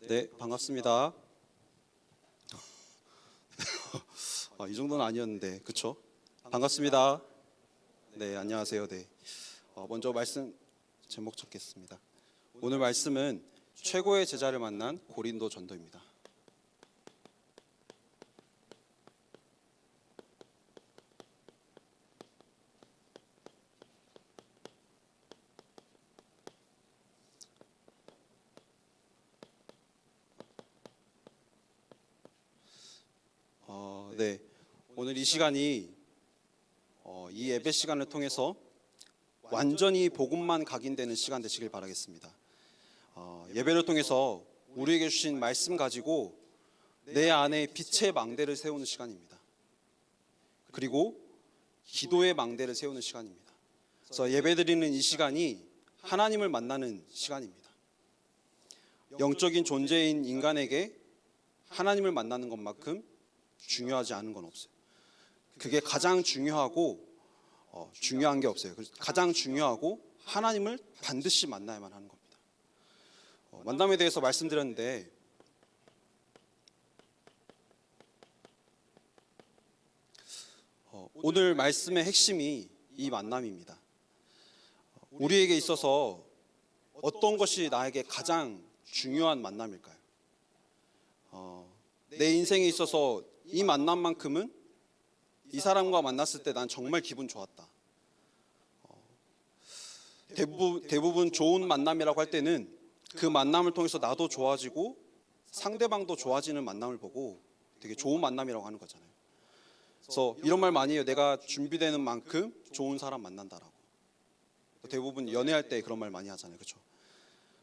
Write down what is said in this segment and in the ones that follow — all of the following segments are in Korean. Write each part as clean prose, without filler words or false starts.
네, 반갑습니다. 이 정도는 아니었는데, 그쵸? 반갑습니다. 네, 안녕하세요. 네. 먼저 말씀 제목 적겠습니다. 오늘 말씀은 최고의 제자를 만난 고린도 전도입니다. 네, 오늘 이 시간이 이 예배 시간을 통해서 완전히 복음만 각인되는 시간 되시길 바라겠습니다. 예배를 통해서 우리에게 주신 말씀 가지고 내 안에 빛의 망대를 세우는 시간입니다. 그리고 기도의 망대를 세우는 시간입니다. 그래서 예배드리는 이 시간이 하나님을 만나는 시간입니다. 영적인 존재인 인간에게 하나님을 만나는 것만큼 중요하지 않은 건 없어요. 그게 가장 중요하고 중요한 게 없어요. 가장 중요하고 하나님을 반드시 만나야만 하는 겁니다. 만남에 대해서 말씀드렸는데 오늘 말씀의 핵심이 이 만남입니다. 우리에게 있어서 어떤 것이 나에게 가장 중요한 만남일까요? 내 인생에 있어서 이 만남만큼은 이 사람과 만났을 때 난 정말 기분 좋았다. 대부분 좋은 만남이라고 할 때는 그 만남을 통해서 나도 좋아지고 상대방도 좋아지는 만남을 보고 되게 좋은 만남이라고 하는 거잖아요. 그래서 이런 말 많이 해요. 내가 준비되는 만큼 좋은 사람 만난다라고. 대부분 연애할 때 그런 말 많이 하잖아요. 그렇죠?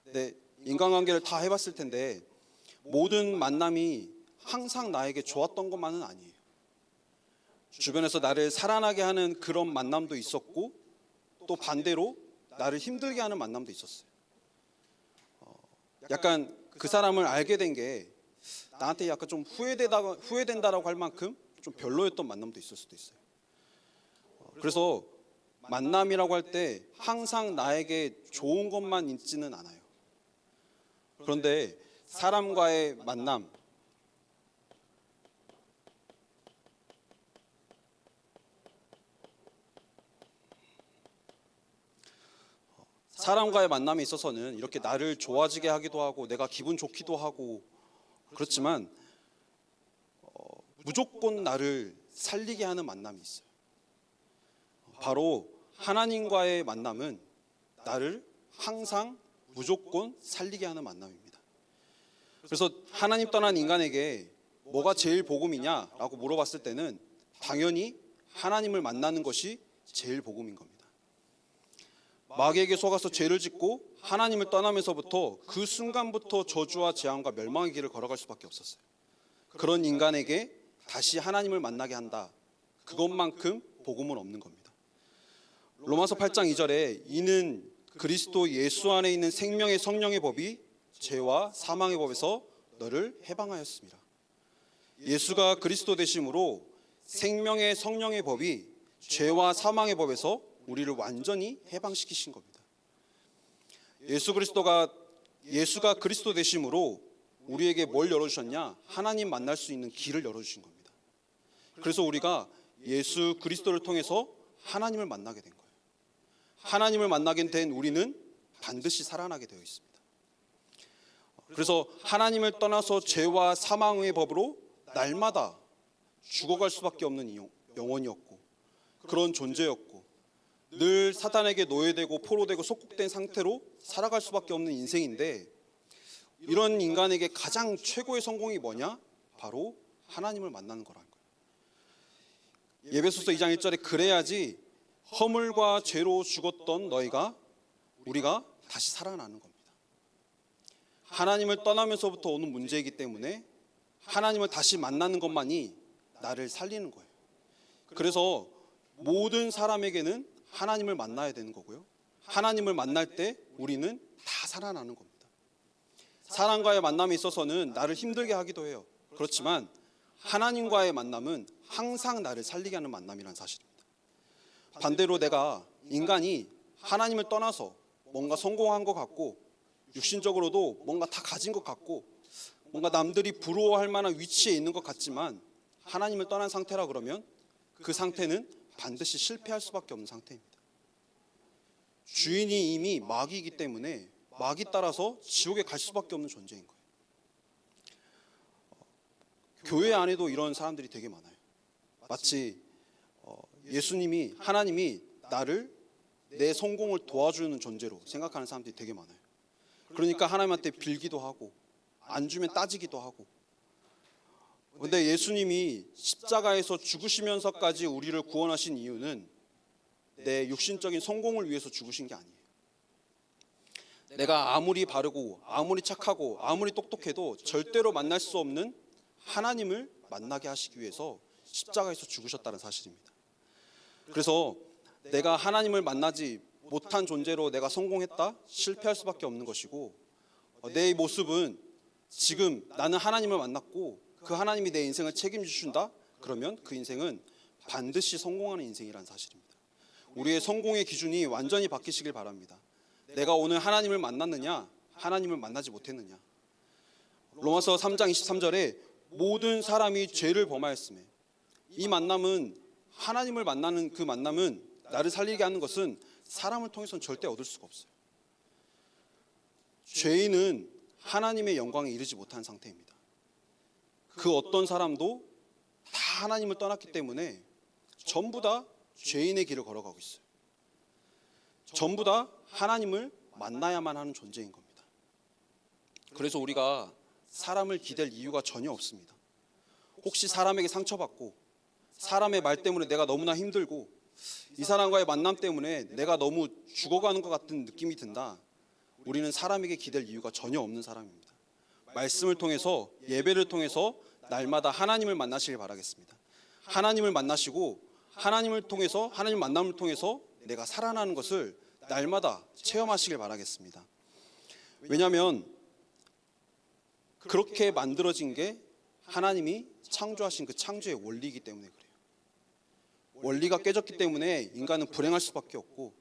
근데 인간관계를 다 해봤을 텐데 모든 만남이 항상 나에게 좋았던 것만은 아니에요. 주변에서 나를 살아나게 하는 그런 만남도 있었고 또 반대로 나를 힘들게 하는 만남도 있었어요. 약간 그 사람을 알게 된 게 나한테 약간 좀 후회된다라고 할 만큼 좀 별로였던 만남도 있을 수도 있어요. 그래서 만남이라고 할 때 항상 나에게 좋은 것만 있지는 않아요. 그런데 사람과의 만남, 사람과의 만남에 있어서는 이렇게 나를 좋아지게 하기도 하고 내가 기분 좋기도 하고 그렇지만 무조건 나를 살리게 하는 만남이 있어요. 바로 하나님과의 만남은 나를 항상 무조건 살리게 하는 만남입니다. 그래서 하나님 떠난 인간에게 뭐가 제일 복음이냐라고 물어봤을 때는 당연히 하나님을 만나는 것이 제일 복음인 겁니다. 마귀에게 속아서 죄를 짓고 하나님을 떠나면서부터 그 순간부터 저주와 재앙과 멸망의 길을 걸어갈 수밖에 없었어요. 그런 인간에게 다시 하나님을 만나게 한다. 그것만큼 복음은 없는 겁니다. 로마서 8장 2절에 이는 그리스도 예수 안에 있는 생명의 성령의 법이 죄와 사망의 법에서 너를 해방하였습니다. 예수가 그리스도 되심으로 생명의 성령의 법이 죄와 사망의 법에서 우리를 완전히 해방시키신 겁니다. 예수가 그리스도 되심으로 우리에게 뭘 열어주셨냐? 하나님 만날 수 있는 길을 열어주신 겁니다. 그래서 우리가 예수 그리스도를 통해서 하나님을 만나게 된 거예요. 하나님을 만나게 된 우리는 반드시 살아나게 되어 있습니다. 그래서 하나님을 떠나서 죄와 사망의 법으로 날마다 죽어갈 수밖에 없는 영혼이었고 그런 존재였고 늘 사탄에게 노예되고 포로되고 속국된 상태로 살아갈 수밖에 없는 인생인데 이런 인간에게 가장 최고의 성공이 뭐냐? 바로 하나님을 만나는 거라는 거예요. 에베소서 2장 1절에 그래야지 허물과 죄로 죽었던 우리가 다시 살아나는 겁니다. 하나님을 떠나면서부터 오는 문제이기 때문에 하나님을 다시 만나는 것만이 나를 살리는 거예요. 그래서 모든 사람에게는 하나님을 만나야 되는 거고요. 하나님을 만날 때 우리는 다 살아나는 겁니다. 사람과의 만남에 있어서는 나를 힘들게 하기도 해요. 그렇지만 하나님과의 만남은 항상 나를 살리게 하는 만남이라는 사실입니다. 반대로 내가 인간이 하나님을 떠나서 뭔가 성공한 것 같고 육신적으로도 뭔가 다 가진 것 같고 뭔가 남들이 부러워할 만한 위치에 있는 것 같지만 하나님을 떠난 상태라 그러면 그 상태는 반드시 실패할 수밖에 없는 상태입니다. 주인이 이미 마귀이기 때문에 마귀 따라서 지옥에 갈 수밖에 없는 존재인 거예요. 교회 안에도 이런 사람들이 되게 많아요. 마치 예수님이, 하나님이 나를 내 성공을 도와주는 존재로 생각하는 사람들이 되게 많아요. 그러니까 하나님한테 빌기도 하고 안 주면 따지기도 하고. 그런데 예수님이 십자가에서 죽으시면서까지 우리를 구원하신 이유는 내 육신적인 성공을 위해서 죽으신 게 아니에요. 내가 아무리 바르고 아무리 착하고 아무리 똑똑해도 절대로 만날 수 없는 하나님을 만나게 하시기 위해서 십자가에서 죽으셨다는 사실입니다. 그래서 내가 하나님을 만나지 못한 존재로 내가 성공했다? 실패할 수밖에 없는 것이고, 내 모습은 지금 나는 하나님을 만났고 그 하나님이 내 인생을 책임지신다? 그러면 그 인생은 반드시 성공하는 인생이라는 사실입니다. 우리의 성공의 기준이 완전히 바뀌시길 바랍니다. 내가 오늘 하나님을 만났느냐, 하나님을 만나지 못했느냐. 로마서 3장 23절에 모든 사람이 죄를 범하였으며, 이 만남은, 하나님을 만나는 그 만남은, 나를 살리게 하는 것은 사람을 통해서는 절대 얻을 수가 없어요. 죄인은 하나님의 영광에 이르지 못한 상태입니다. 그 어떤 사람도 다 하나님을 떠났기 때문에 전부 다 죄인의 길을 걸어가고 있어요. 전부 다 하나님을 만나야만 하는 존재인 겁니다. 그래서 우리가 사람을 기댈 이유가 전혀 없습니다. 혹시 사람에게 상처받고 사람의 말 때문에 내가 너무나 힘들고 이 사람과의 만남 때문에 내가 너무 죽어가는 것 같은 느낌이 든다. 우리는 사람에게 기댈 이유가 전혀 없는 사람입니다. 말씀을 통해서, 예배를 통해서 날마다 하나님을 만나시길 바라겠습니다. 하나님을 만나시고 하나님을 통해서, 하나님 만남을 통해서 내가 살아나는 것을 날마다 체험하시길 바라겠습니다. 왜냐하면 그렇게 만들어진 게 하나님이 창조하신 그 창조의 원리이기 때문에 그래요. 원리가 깨졌기 때문에 인간은 불행할 수밖에 없고,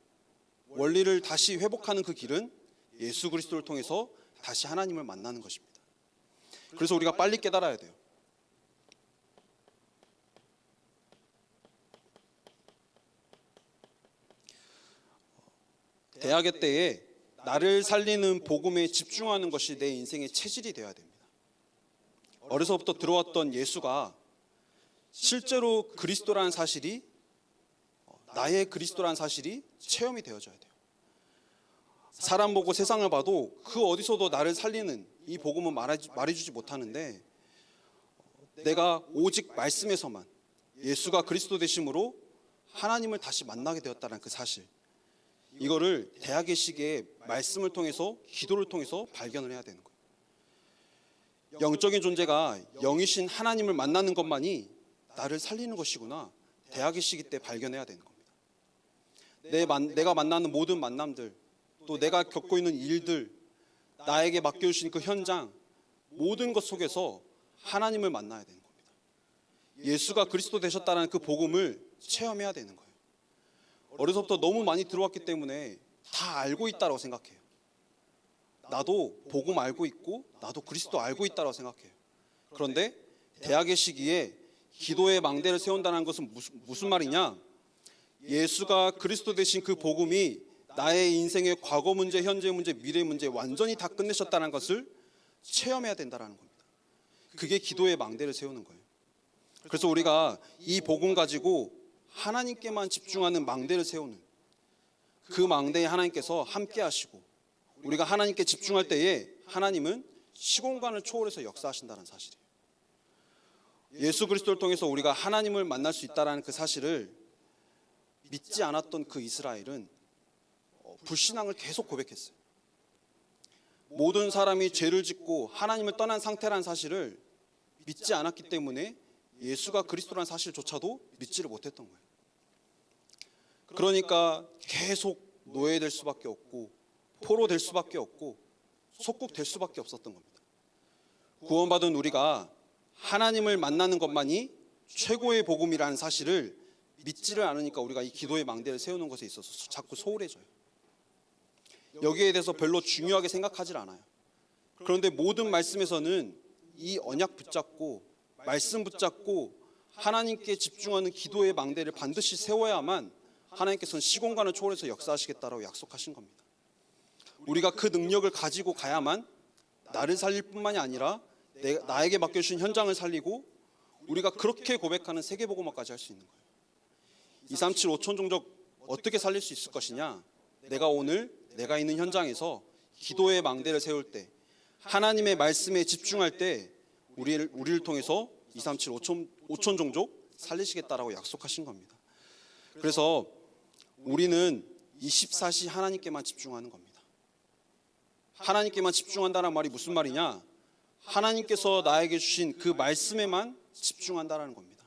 원리를 다시 회복하는 그 길은 예수 그리스도를 통해서 다시 하나님을 만나는 것입니다. 그래서 우리가 빨리 깨달아야 돼요. 대학의 때에 나를 살리는 복음에 집중하는 것이 내 인생의 체질이 되어야 됩니다. 어려서부터 들어왔던 예수가 실제로 그리스도라는 사실이, 나의 그리스도라는 사실이 체험이 되어져야 돼요. 사람 보고 세상을 봐도 그 어디서도 나를 살리는 이 복음은 말해주지 못하는데, 내가 오직 말씀에서만 예수가 그리스도 되심으로 하나님을 다시 만나게 되었다는 그 사실, 이거를 대학의 시기에 말씀을 통해서, 기도를 통해서 발견을 해야 되는 거예요. 영적인 존재가 영이신 하나님을 만나는 것만이 나를 살리는 것이구나, 대학의 시기 때 발견해야 되는 겁니다. 내가 만나는 모든 만남들, 또 내가 겪고 있는 일들, 나에게 맡겨주신 그 현장, 모든 것 속에서 하나님을 만나야 되는 겁니다. 예수가 그리스도 되셨다는 그 복음을 체험해야 되는 거예요. 어려서부터 너무 많이 들어왔기 때문에 다 알고 있다고 생각해요. 나도 복음 알고 있고 나도 그리스도 알고 있다고 생각해요. 그런데 대학의 시기에 기도의 망대를 세운다는 것은 무슨 말이냐? 예수가 그리스도 되신 그 복음이 나의 인생의 과거 문제, 현재 문제, 미래 문제 완전히 다 끝내셨다는 것을 체험해야 된다는 겁니다. 그게 기도의 망대를 세우는 거예요. 그래서 우리가 이 복음 가지고 하나님께만 집중하는 망대를 세우는, 그 망대에 하나님께서 함께 하시고, 우리가 하나님께 집중할 때에 하나님은 시공간을 초월해서 역사하신다는 사실이에요. 예수 그리스도를 통해서 우리가 하나님을 만날 수 있다는 그 사실을 믿지 않았던 그 이스라엘은 불신앙을 계속 고백했어요. 모든 사람이 죄를 짓고 하나님을 떠난 상태라는 사실을 믿지 않았기 때문에 예수가 그리스도라는 사실조차도 믿지를 못했던 거예요. 그러니까 계속 노예될 수밖에 없고, 포로될 수밖에 없고, 속국될 수밖에 없었던 겁니다. 구원받은 우리가 하나님을 만나는 것만이 최고의 복음이라는 사실을 믿지를 않으니까 우리가 이 기도의 망대를 세우는 것에 있어서 자꾸 소홀해져요. 여기에 대해서 별로 중요하게 생각하지 않아요. 그런데 모든 말씀에서는 이 언약 붙잡고 말씀 붙잡고 하나님께 집중하는 기도의 망대를 반드시 세워야만 하나님께서는 시공간을 초월해서 역사하시겠다라고 약속하신 겁니다. 우리가 그 능력을 가지고 가야만 나를 살릴 뿐만이 아니라 나에게 맡겨주신 현장을 살리고 우리가 그렇게 고백하는 세계복음화까지 할 수 있는 거예요. 237 5천 종족 어떻게 살릴 수 있을 것이냐? 내가 오늘 내가 있는 현장에서 기도의 망대를 세울 때, 하나님의 말씀에 집중할 때 우리를 통해서 237 5천 종족 살리시겠다라고 약속하신 겁니다. 그래서 우리는 24시 하나님께만 집중하는 겁니다. 하나님께만 집중한다는 말이 무슨 말이냐? 하나님께서 나에게 주신 그 말씀에만 집중한다는 겁니다.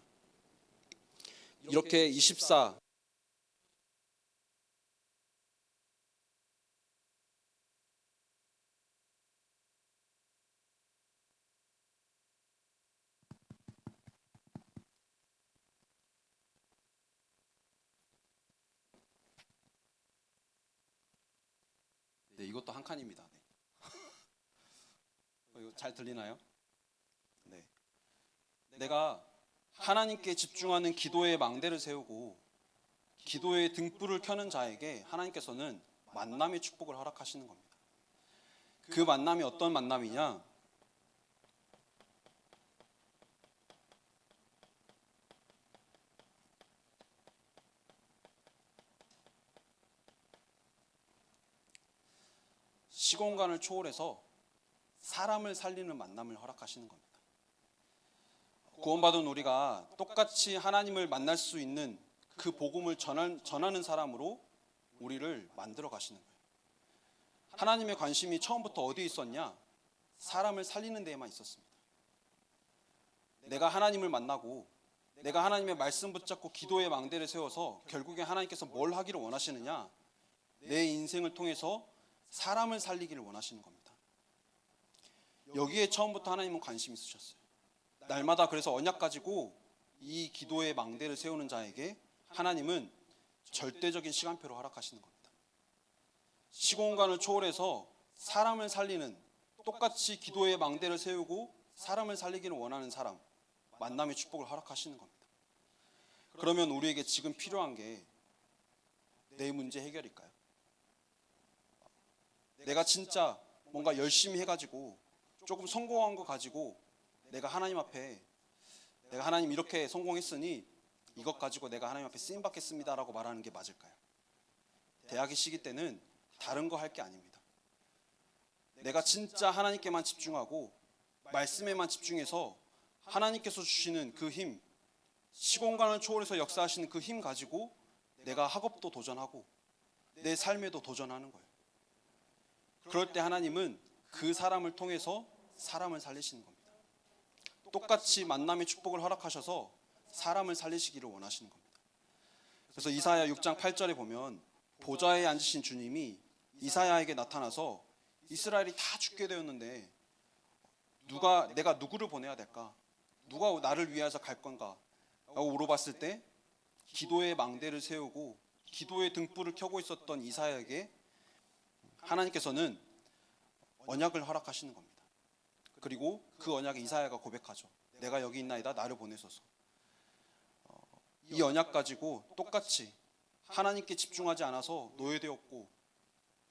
이렇게 24 네, 이것도 한 칸입니다. 네. 이거 잘 들리나요? 네. 내가 하나님께 집중하는 기도의 망대를 세우고 기도의 등불을 켜는 자에게 하나님께서는 만남의 축복을 허락하시는 겁니다. 그 만남이 어떤 만남이냐? 시공간을 초월해서 사람을 살리는 만남을 허락하시는 겁니다. 구원받은 우리가 똑같이 하나님을 만날 수 있는 그 복음을 전하는 사람으로 우리를 만들어 가시는 거예요. 하나님의 관심이 처음부터 어디에 있었냐? 사람을 살리는 데에만 있었습니다. 내가 하나님을 만나고 내가 하나님의 말씀 붙잡고 기도의 망대를 세워서 결국에 하나님께서 뭘 하기를 원하시느냐? 내 인생을 통해서 사람을 살리기를 원하시는 겁니다. 여기에 처음부터 하나님은 관심이 있으셨어요. 날마다 그래서 언약 가지고 이 기도의 망대를 세우는 자에게 하나님은 절대적인 시간표를 허락하시는 겁니다. 시공간을 초월해서 사람을 살리는, 똑같이 기도의 망대를 세우고 사람을 살리기를 원하는 사람, 만남의 축복을 허락하시는 겁니다. 그러면 우리에게 지금 필요한 게 내 문제 해결일까요? 내가 진짜 뭔가 열심히 해가지고 조금 성공한 거 가지고 내가 하나님 앞에 내가 하나님 이렇게 성공했으니 이것 가지고 내가 하나님 앞에 쓰임 받겠습니다라고 말하는 게 맞을까요? 대학의 시기 때는 다른 거 할 게 아닙니다. 내가 진짜 하나님께만 집중하고 말씀에만 집중해서 하나님께서 주시는 그 힘, 시공간을 초월해서 역사하시는 그 힘 가지고 내가 학업도 도전하고 내 삶에도 도전하는 거예요. 그럴 때 하나님은 그 사람을 통해서 사람을 살리시는 겁니다. 똑같이 만남의 축복을 허락하셔서 사람을 살리시기를 원하시는 겁니다. 그래서 이사야 6장 8절에 보면 보좌에 앉으신 주님이 이사야에게 나타나서 이스라엘이 다 죽게 되었는데 내가 누구를 보내야 될까? 누가 나를 위해서 갈 건가? 라고 물어봤을 때 기도의 망대를 세우고 기도의 등불을 켜고 있었던 이사야에게 하나님께서는 언약을 허락하시는 겁니다. 그리고 그 언약에 이사야가 고백하죠. 내가 여기 있나이다, 나를 보내소서. 이 언약 가지고 똑같이 하나님께 집중하지 않아서 노예되었고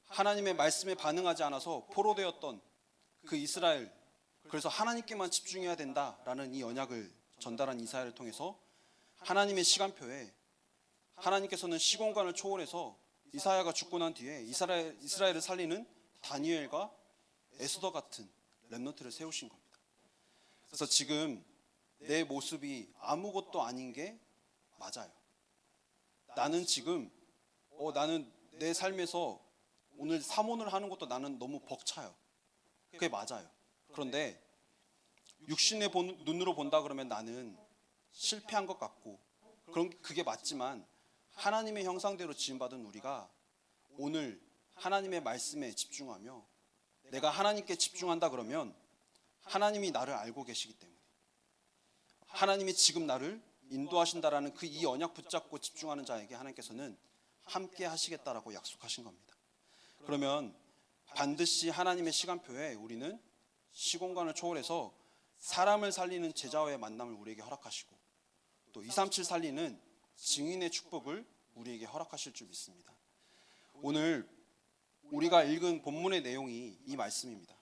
하나님의 말씀에 반응하지 않아서 포로되었던 그 이스라엘, 그래서 하나님께만 집중해야 된다라는 이 언약을 전달한 이사야를 통해서 하나님의 시간표에 하나님께서는 시공간을 초월해서 이사야가 죽고 난 뒤에 이스라엘을 살리는 다니엘과 에스더 같은 렘넌트를 세우신 겁니다. 그래서 지금 내 모습이 아무것도 아닌 게 맞아요. 나는 지금 나는 내 삶에서 오늘 사모를 하는 것도 나는 너무 벅차요. 그게 맞아요. 그런데 육신의 눈으로 본다 그러면 나는 실패한 것 같고 그게 맞지만 하나님의 형상대로 지음받은 우리가 오늘 하나님의 말씀에 집중하며 내가 하나님께 집중한다 그러면 하나님이 나를 알고 계시기 때문에 하나님이 지금 나를 인도하신다라는 그 이 언약 붙잡고 집중하는 자에게 하나님께서는 함께 하시겠다라고 약속하신 겁니다. 그러면 반드시 하나님의 시간표에 우리는 시공간을 초월해서 사람을 살리는 제자와의 만남을 우리에게 허락하시고 또 237 살리는 증인의 축복을 우리에게 허락하실 줄 믿습니다. 오늘 우리가 읽은 본문의 내용이 이 말씀입니다.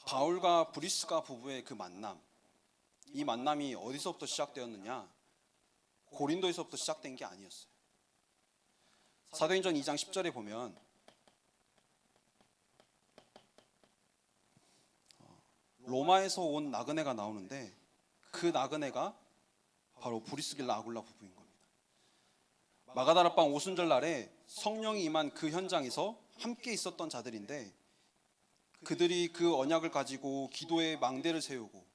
바울과 브리스가 부부의 그 만남, 이 만남이 어디서부터 시작되었느냐? 고린도에서부터 시작된 게 아니었어요. 사도행전 2장 10절에 보면 로마에서 온 나그네가 나오는데 그 나그네가 바로 브리스길라 아굴라 부부인 겁니다. 마가다락방 오순절 날에 성령이 임한 그 현장에서 함께 있었던 자들인데 그들이 그 언약을 가지고 기도의 망대를 세우고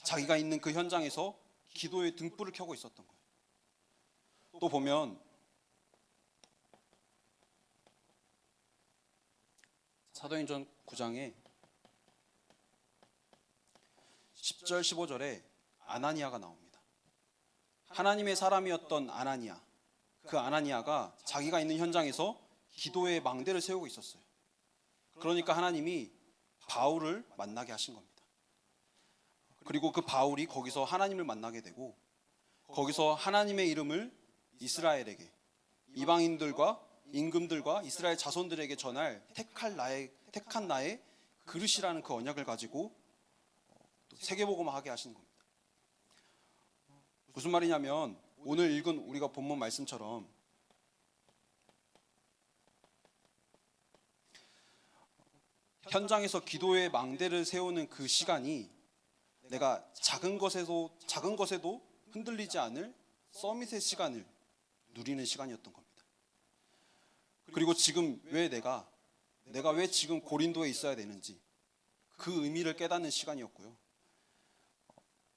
자기가 있는 그 현장에서 기도의 등불을 켜고 있었던 거예요. 또 보면 사도행전 9장에 10절 15절에 아나니아가 나옵니다. 하나님의 사람이었던 아나니아, 그 아나니아가 자기가 있는 현장에서 기도의 망대를 세우고 있었어요. 그러니까 하나님이 바울을 만나게 하신 겁니다. 그리고 그 바울이 거기서 하나님을 만나게 되고 거기서 하나님의 이름을 이스라엘에게, 이방인들과 임금들과 이스라엘 자손들에게 전할 택한 나의 그릇이라는 그 언약을 가지고 세계복음화하게 하시는 겁니다. 무슨 말이냐면 오늘 읽은 우리가 본문 말씀처럼 현장에서 기도의 망대를 세우는 그 시간이 내가 작은 것에도 흔들리지 않을 서밋의 시간을 누리는 시간이었던 겁니다. 그리고 지금 왜 내가 왜 지금 고린도에 있어야 되는지 그 의미를 깨닫는 시간이었고요.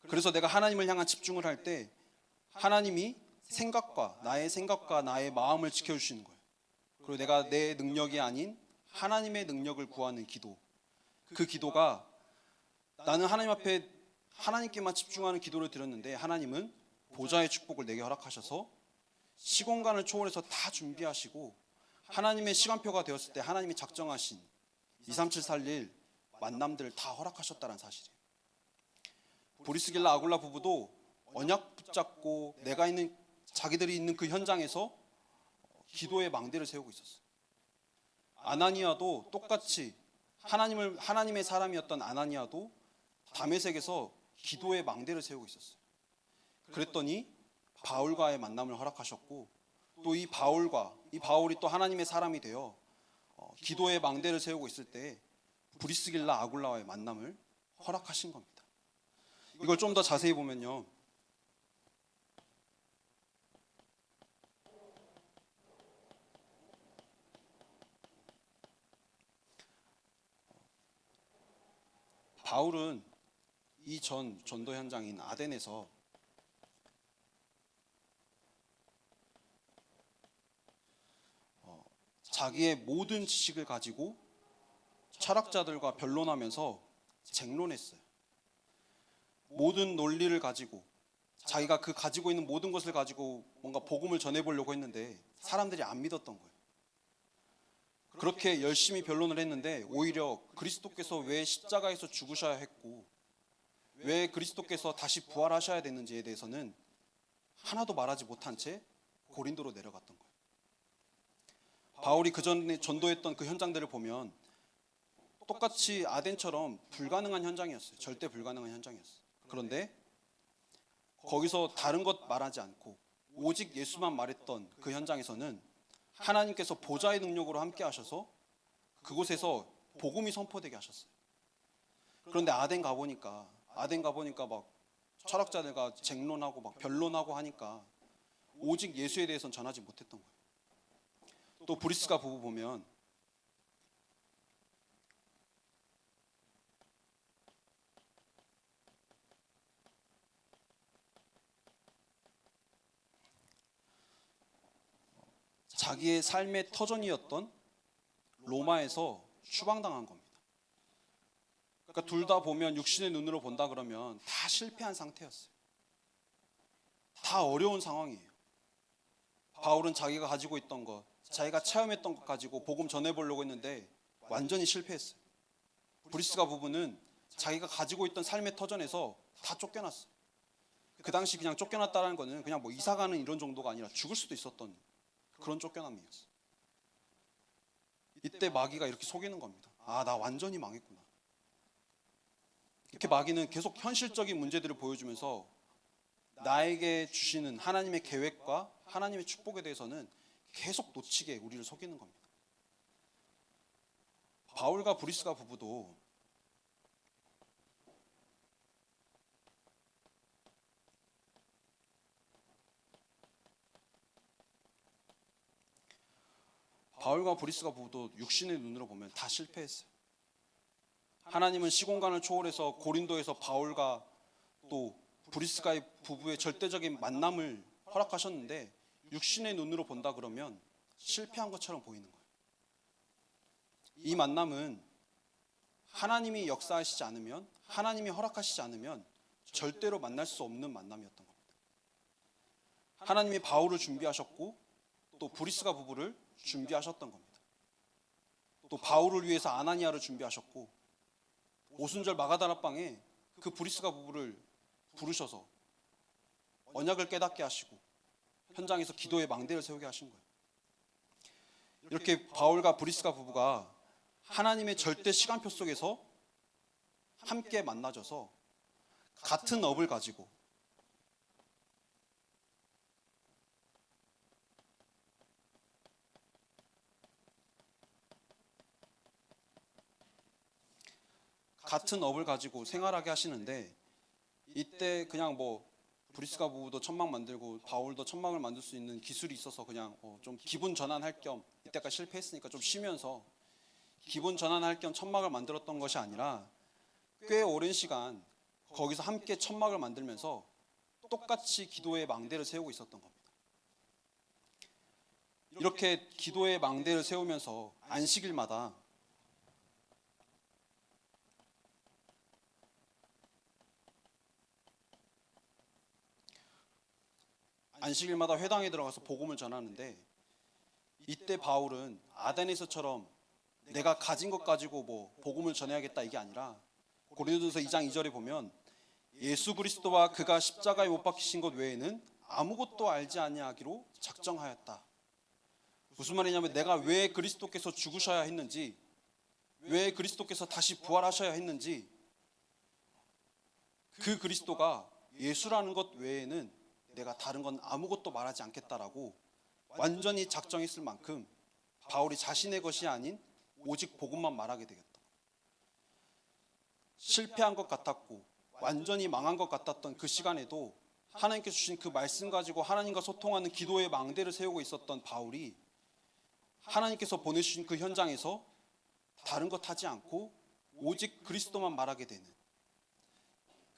그래서 내가 하나님을 향한 집중을 할 때 하나님이 생각과 나의 마음을 지켜주시는 거예요. 그리고 내가 내 능력이 아닌 하나님의 능력을 구하는 기도, 그 기도가 나는 하나님 앞에 하나님께만 집중하는 기도를 드렸는데 하나님은 보좌의 축복을 내게 허락하셔서 시공간을 초월해서 다 준비하시고 하나님의 시간표가 되었을 때 하나님이 작정하신 237 살릴 만남들을 다 허락하셨다는 사실이에요. 브리스길라 아굴라 부부도 언약 붙잡고 자기들이 있는 그 현장에서 기도의 망대를 세우고 있었어요. 아나니아도 똑같이 하나님의 사람이었던 아나니아도 다메섹에서 기도의 망대를 세우고 있었어요. 그랬더니 바울과의 만남을 허락하셨고 또 이 바울이 또 하나님의 사람이 되어 기도의 망대를 세우고 있을 때 브리스길라 아굴라와의 만남을 허락하신 겁니다. 이걸 좀 더 자세히 보면요, 바울은 이 전도 현장인 아덴에서 자기의 모든 지식을 가지고 철학자들과 변론하면서 쟁론했어요. 모든 논리를 가지고 자기가 그 가지고 있는 모든 것을 가지고 뭔가 복음을 전해보려고 했는데 사람들이 안 믿었던 거예요. 그렇게 열심히 변론을 했는데 오히려 그리스도께서 왜 십자가에서 죽으셔야 했고 왜 그리스도께서 다시 부활하셔야 됐는지에 대해서는 하나도 말하지 못한 채 고린도로 내려갔던 거예요. 바울이 그 전에 전도했던 그 현장들을 보면 똑같이 아덴처럼 불가능한 현장이었어요. 절대 불가능한 현장이었어요. 그런데 거기서 다른 것 말하지 않고 오직 예수만 말했던 그 현장에서는 하나님께서 보좌의 능력으로 함께 하셔서 그곳에서 복음이 선포되게 하셨어요. 그런데 아덴 가보니까 막 철학자들과 쟁론하고 막 변론하고 하니까 오직 예수에 대해서는 전하지 못했던 거예요. 또 브리스가 부부 보면 자기의 삶의 터전이었던 로마에서 추방당한 겁니다. 그러니까 둘 다 보면 육신의 눈으로 본다 그러면 다 실패한 상태였어요. 다 다 어려운 상황이에요. 바울은 자기가 가지고 있던 것, 자기가 체험했던 것 가지고 복음 전해보려고 했는데 완전히 실패했어요. 브리스가 부부는 자기가 가지고 있던 삶의 터전에서 다 쫓겨났어요. 그 당시 그냥 쫓겨났다는 거는 그냥 뭐 이사 가는 이런 정도가 아니라 죽을 수도 있었던 그런 쫓겨남이었어요. 이때 마귀가 이렇게 속이는 겁니다. 아, 나 완전히 망했구나. 이렇게 마귀는 계속 현실적인 문제들을 보여주면서 나에게 주시는 하나님의 계획과 하나님의 축복에 대해서는 계속 놓치게 우리를 속이는 겁니다. 바울과 브리스가 부부도 육신의 눈으로 보면 다 실패했어요. 하나님은 시공간을 초월해서 고린도에서 바울과 또 브리스가의 부부의 절대적인 만남을 허락하셨는데 육신의 눈으로 본다 그러면 실패한 것처럼 보이는 거예요. 이 만남은 하나님이 역사하시지 않으면, 하나님이 허락하시지 않으면 절대로 만날 수 없는 만남이었던 겁니다. 하나님이 바울을 준비하셨고 또 브리스가 부부를 준비하셨던 겁니다. 또 바울을 위해서 아나니아를 준비하셨고 오순절 마가다락방에 그 브리스가 부부를 부르셔서 언약을 깨닫게 하시고 현장에서 기도의 망대를 세우게 하신 거예요. 이렇게 바울과 브리스가 부부가 하나님의 절대 시간표 속에서 함께 만나져서 같은 업을 가지고 생활하게 하시는데 이때 그냥 뭐 브리스가 부부도 천막 만들고 바울도 천막을 만들 수 있는 기술이 있어서 그냥 좀 기분 전환할 겸 이때까지 실패했으니까 좀 쉬면서 기분 전환할 겸 천막을 만들었던 것이 아니라 꽤 오랜 시간 거기서 함께 천막을 만들면서 똑같이 기도의 망대를 세우고 있었던 겁니다. 이렇게 기도의 망대를 세우면서 안식일마다 회당에 들어가서 복음을 전하는데 이때 바울은 아데네서처럼 내가 가진 것 가지고 뭐 복음을 전해야겠다 이게 아니라 고린도전서 2장 2절에 보면 예수 그리스도와 그가 십자가에 못 박히신 것 외에는 아무것도 알지 아니하기로 작정하였다. 무슨 말이냐면 내가 왜 그리스도께서 죽으셔야 했는지, 왜 그리스도께서 다시 부활하셔야 했는지, 그 그리스도가 예수라는 것 외에는 내가 다른 건 아무것도 말하지 않겠다라고 완전히 작정했을 만큼 바울이 자신의 것이 아닌 오직 복음만 말하게 되겠다. 실패한 것 같았고 완전히 망한 것 같았던 그 시간에도 하나님께서 주신 그 말씀 가지고 하나님과 소통하는 기도의 망대를 세우고 있었던 바울이 하나님께서 보내주신 그 현장에서 다른 것 하지 않고 오직 그리스도만 말하게 되는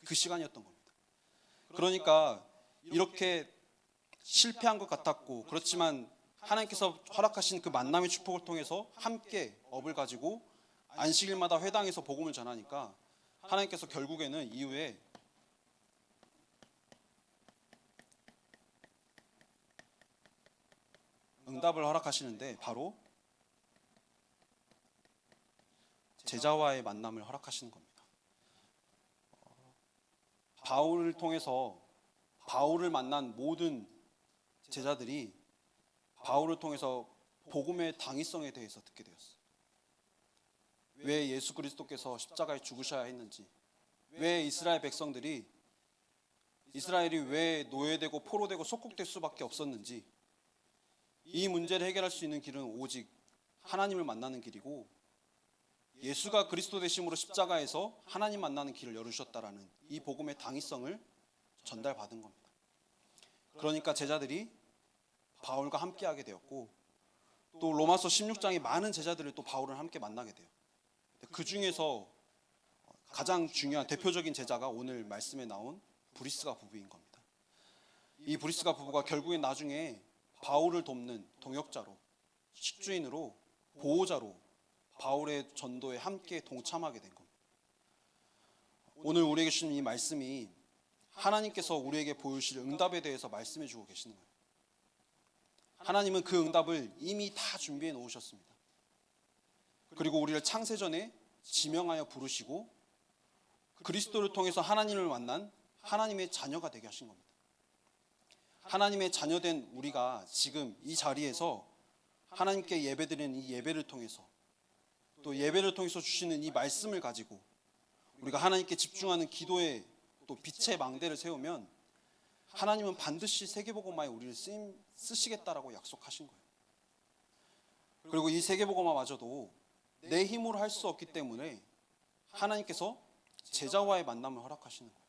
그 시간이었던 겁니다. 그러니까 이렇게 실패한 것 같았고 그렇지만 하나님께서 허락하신 그 만남의 축복을 통해서 함께 업을 가지고 안식일마다 회당에서 복음을 전하니까 하나님께서 결국에는 이후에 응답을 허락하시는데 바로 제자와의 만남을 허락하시는 겁니다. 바울을 통해서 바울을 만난 모든 제자들이 바울을 통해서 복음의 당위성에 대해서 듣게 되었어요. 왜 예수 그리스도께서 십자가에 죽으셔야 했는지, 왜 이스라엘이 왜 노예되고 포로되고 속국될 수밖에 없었는지, 이 문제를 해결할 수 있는 길은 오직 하나님을 만나는 길이고 예수가 그리스도 되심으로 십자가에서 하나님 만나는 길을 열어주셨다라는 이 복음의 당위성을 전달받은 겁니다. 그러니까 제자들이 바울과 함께하게 되었고 또 로마서 16장에 많은 제자들을 또 바울을 함께 만나게 돼요. 그 중에서 가장 중요한 대표적인 제자가 오늘 말씀에 나온 브리스가 부부인 겁니다. 이 브리스가 부부가 결국엔 나중에 바울을 돕는 동역자로, 식주인으로, 보호자로 바울의 전도에 함께 동참하게 된 겁니다. 오늘 우리에게 주신 이 말씀이 하나님께서 우리에게 보여주실 응답에 대해서 말씀해 주고 계시는 거예요. 하나님은 그 응답을 이미 다 준비해 놓으셨습니다. 그리고 우리를 창세전에 지명하여 부르시고 그리스도를 통해서 하나님을 만난 하나님의 자녀가 되게 하신 겁니다. 하나님의 자녀된 우리가 지금 이 자리에서 하나님께 예배드리는 이 예배를 통해서 또 예배를 통해서 주시는 이 말씀을 가지고 우리가 하나님께 집중하는 기도에 또 빛의 망대를 세우면 하나님은 반드시 세계복음화에 우리를 쓰시겠다라고 약속하신 거예요. 그리고 이 세계복음화마저도 내 힘으로 할 수 없기 때문에 하나님께서 제자와의 만남을 허락하시는 거예요.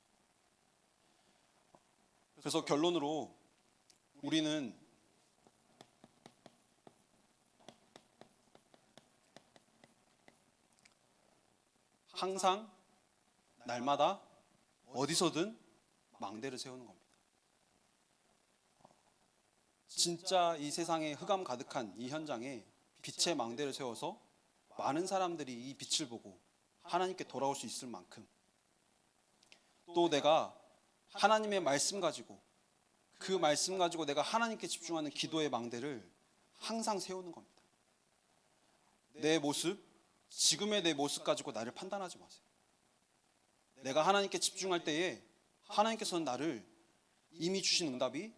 그래서 결론으로 우리는 항상 날마다 어디서든 망대를 세우는 겁니다. 진짜 이 세상에 흑암 가득한 이 현장에 빛의 망대를 세워서 많은 사람들이 이 빛을 보고 하나님께 돌아올 수 있을 만큼 또 내가 하나님의 말씀 가지고 그 말씀 가지고 내가 하나님께 집중하는 기도의 망대를 항상 세우는 겁니다. 내 모습, 지금의 내 모습 가지고 나를 판단하지 마세요. 내가 하나님께 집중할 때에 하나님께서는 나를 이미 주신 응답이